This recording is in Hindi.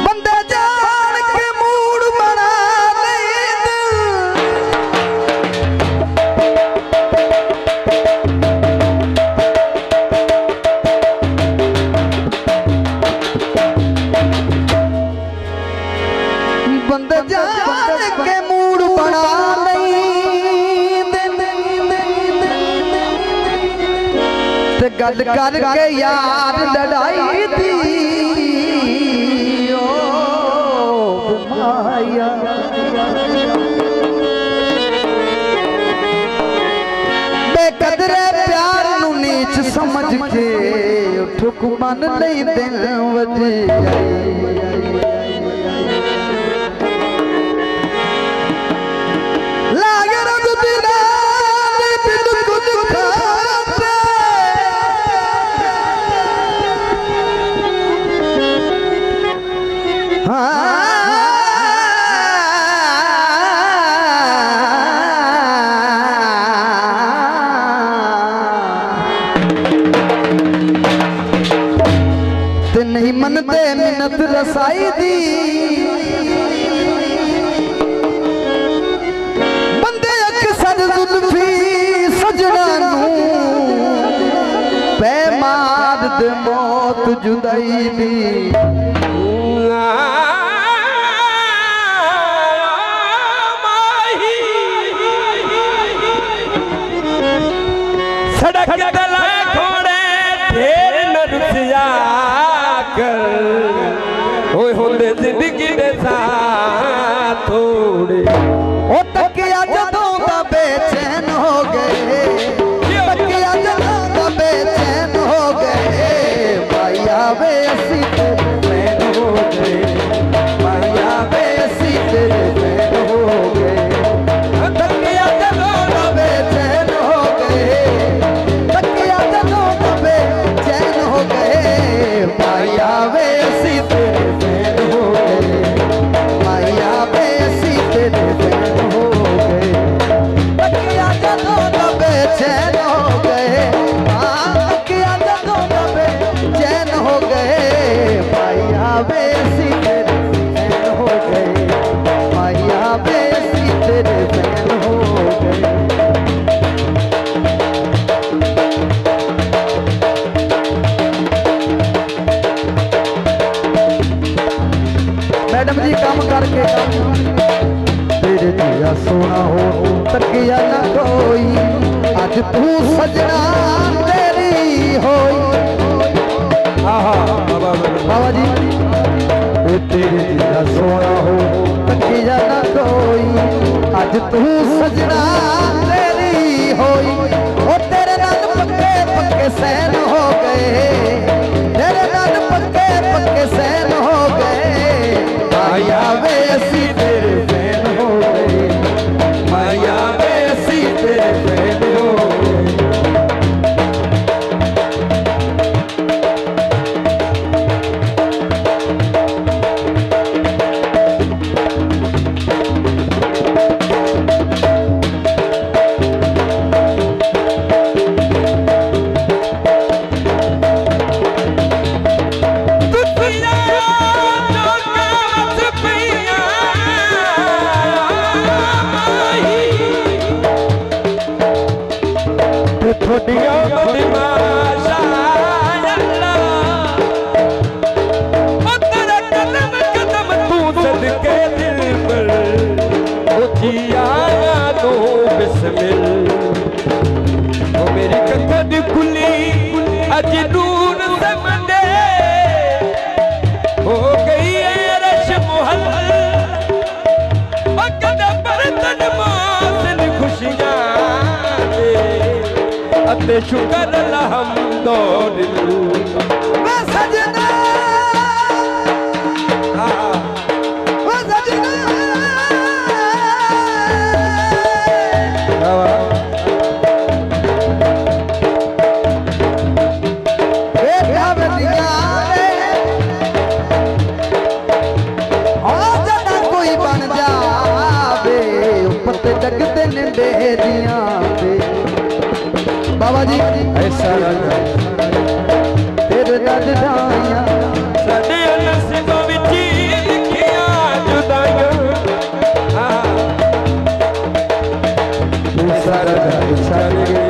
बंदे जान के मूड बना बंदे जान के मूड बना गल करके यार लड़ाई थी ओ माया बेकदरे प्यार नू नीच समझ के ठुक मन नहीं दिन वजे नहीं मनते मिन्नत रसाई दी बंदे अक्सर जुल्फी सजना नू पै मार दे मौत जुदाई दी सड़क गला खोड़े ढेर नरसिया होए होंदे जिंदगी दे साथ थोड़े ओ तकिया जदों दा बेचैन हो गए तकिया जदों दा बेचैन हो गए माया वे असी तेरे फैन हो गए माया वे असी तेरे फैन हो गए तकिया जदों दा बेचैन हो गए तकिया जदों दा बेचैन हो गए माया वे मैडम जी काम करके तेरे दिया सोना हो तकिया ना कोई आज तू सजना तेरी होई बाबा जी तेरे दिया सोना हो तकिया ना कोई आज तू सजना तेरी होई ओ तेरे नाल पक्के पक्के सैन हो गए तेरे नाल पक्के पक्के सैन हो गए माया वे असी तेरे फैन हो गए माया वे असी तेरे फैन हो गए मेरी कखद खुली अज दूर समझे हो गई है रश मुहल बर्तन मासन खुशियां अते शुक्र अल्हम्दुलिल्लाह सजना जगते निंडेरियां बाबा जी ऐसा ਅੱਜ ਜਾਈਆਂ ਸਾਡੇ ਨਸੀਬਾਂ ਵਿੱਚ ਹੀ ਲਿਖੀਆਂ ਜੁਦਾਈਆਂ ਤੂੰ ਸਾਰਾ ਘਰ ਛੱਡ ਕੇ